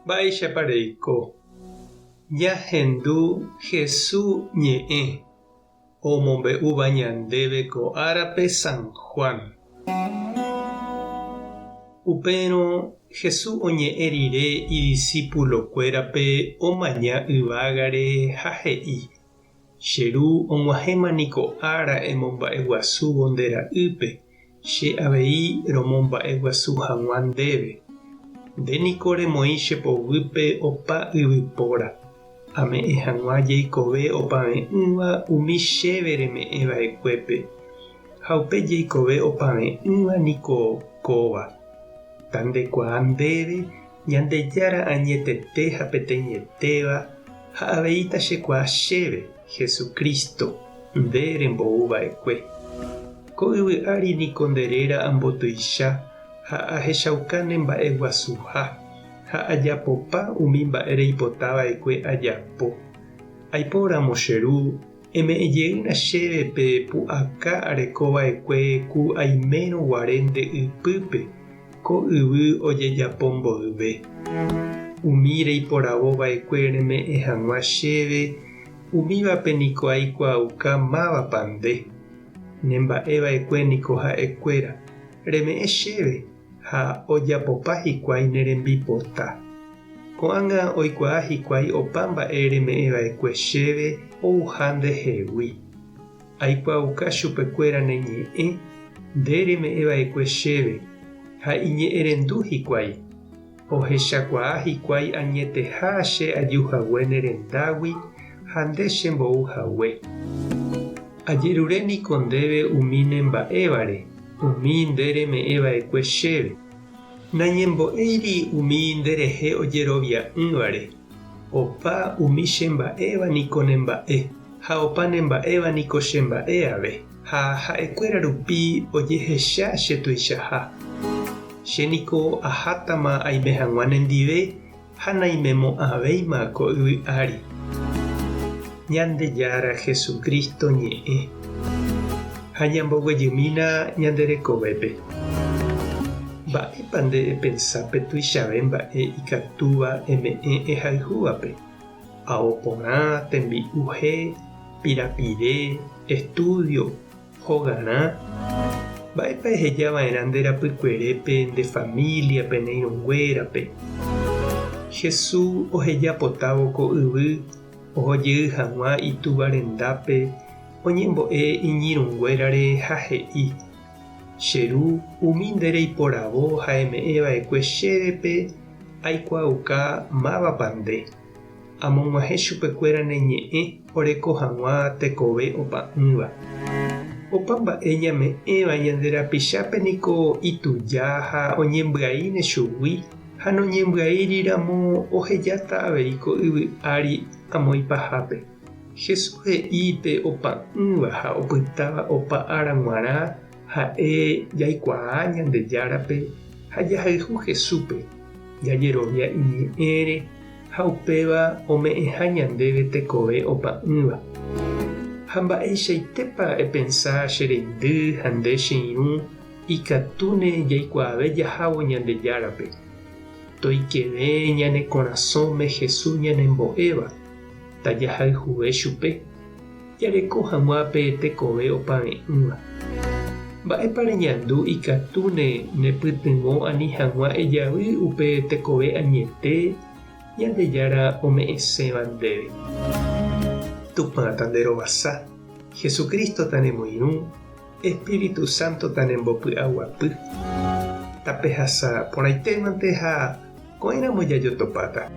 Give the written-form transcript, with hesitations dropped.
Mba'éichapareiko. Ñahendu Jesús ñe'ẽ omombe'úva ñandéve ko árape San Juan. Upérõ Jesús oñe'ẽ rire idiscípulokuérape omaña yvágare ha he'i: Cheru og̃uahẽmaniko ára emomba'eguasúvo nde ra'ýpe, che avei romomba'eguasu hag̃ua ndéve. Ndéniko remoĩ chepovýpe opa yvypóra. Ame'ẽ hag̃ua jeikove opave'ỹva umi chéve reme'ẽva'ekuépe. Ha upe jeikove opave'ỹva niko kóva. Ta ndekuaa ndéve Ñandejára añetete ha peteĩetéva ha aveíta chekuaa chéve Jesucristo nde rembo'uva'ekue. Ko yvy ári niko nderéra ambotuicha ha ahechauka ne mba'eguasuha ha ajapopa umi mba'e reipotava'ekue ajapo. Aipóramo cheru eme'ẽjeýna chéve pe pu'aka arekova'ekue ku aimérõ guare nde ypýpe ko yvy ojejapo mboyve. Umi reiporavova'ekue reme'ẽ hag̃ua chéve umívape niko aikuaauka mávapa nde. Ne mba'eva'ekue niko ha'ekuéra reme'ẽ chéve ha ojapopa hikuái ne rembipota. Ko'ág̃a oikuaa hikuái opa mba'e reme'ẽva'ekue chéve ouha ndehegui. Aikuaauka chupekuéra ne ñe'ẽ nde reme'ẽva'ekue chéve ha iñe'ẽrendu hikuái. Ohechakuaa hikuái añeteha che ajuhague ne rendágui ha nde chembouhague. Ajerure niko ndéve umi ne mba'évare, umi nde reme'ẽva'ekue chéve. Nañembo'éiri umi nderehe ojerovia'ỹvare. Opa umi chemba'éva niko ne mba'e ha opa ne mba'éva niko chemba'e ave. Ha ha'ekuéra rupi ojehecha che tuichaha. Che niko ahátama aime hag̃ua nendive ha naimemo'ãvéima ko yvy ári. Ñandejára Jesucristo ñe'ẽ ha ñamboguejymína ñanderekovépe. Mba'épa nde pensápe tuichave mba'e ikatúva eme'ẽ ehayhúvape. Aoporã, tembi'uhe, pirapire, estudio, hogarã. Mba'épa ehejava'erã nde rapykuerépe, nde famíliape, neirũnguérape. Jesús ohejapotávo ko yvy, ohojey hag̃ua itúva rendápe, oñembo'e iñirũnguérare ha he'i: Cheru umi nde reiporavo ha eme'ẽva'ekue chévepe aikuaauka mávapa nde. Amog̃uahẽ chupekuéra ne ñe'ẽ oreko hag̃ua tekove opa'ỹva. Opa mba'e ñame'ẽva ñande rapichápe niko ituja ha oñembya'íne chugui ha noñembya'íriramo ohejáta avei ko yvy ári amo ipahápe. Jesús he'ípe opa'ỹva ha opytáva opa ára g̃uarã ha'e jaikuaa Ñandejárape ha jahayhu Jesúspe jajerovia iñe'ẽre ha upéva ome'ẽha ñandéve tekove opa'ỹva. Ha mba'eichaitépa epensá che reindy ha nde che irũ ikatúne jaikuaave jahávo Ñandejárape. Toikeve ñane korasõme Jesús ñanembo'éva ta jahayhuve chupe jareko hag̃uápe tekove opave'ỹva. Mba'épa reñandu ikatúne nepytyvõ ani hag̃ua ejavy upe tekove añete Ñandejára ome'ẽsẽva ndéve. Tupã tanderovasa, Jesucristo tanemoirũ, Espíritu Santo tanembopy'aguapy. Tapehasa porãitémante ha ko'ẽramo jajotopáta.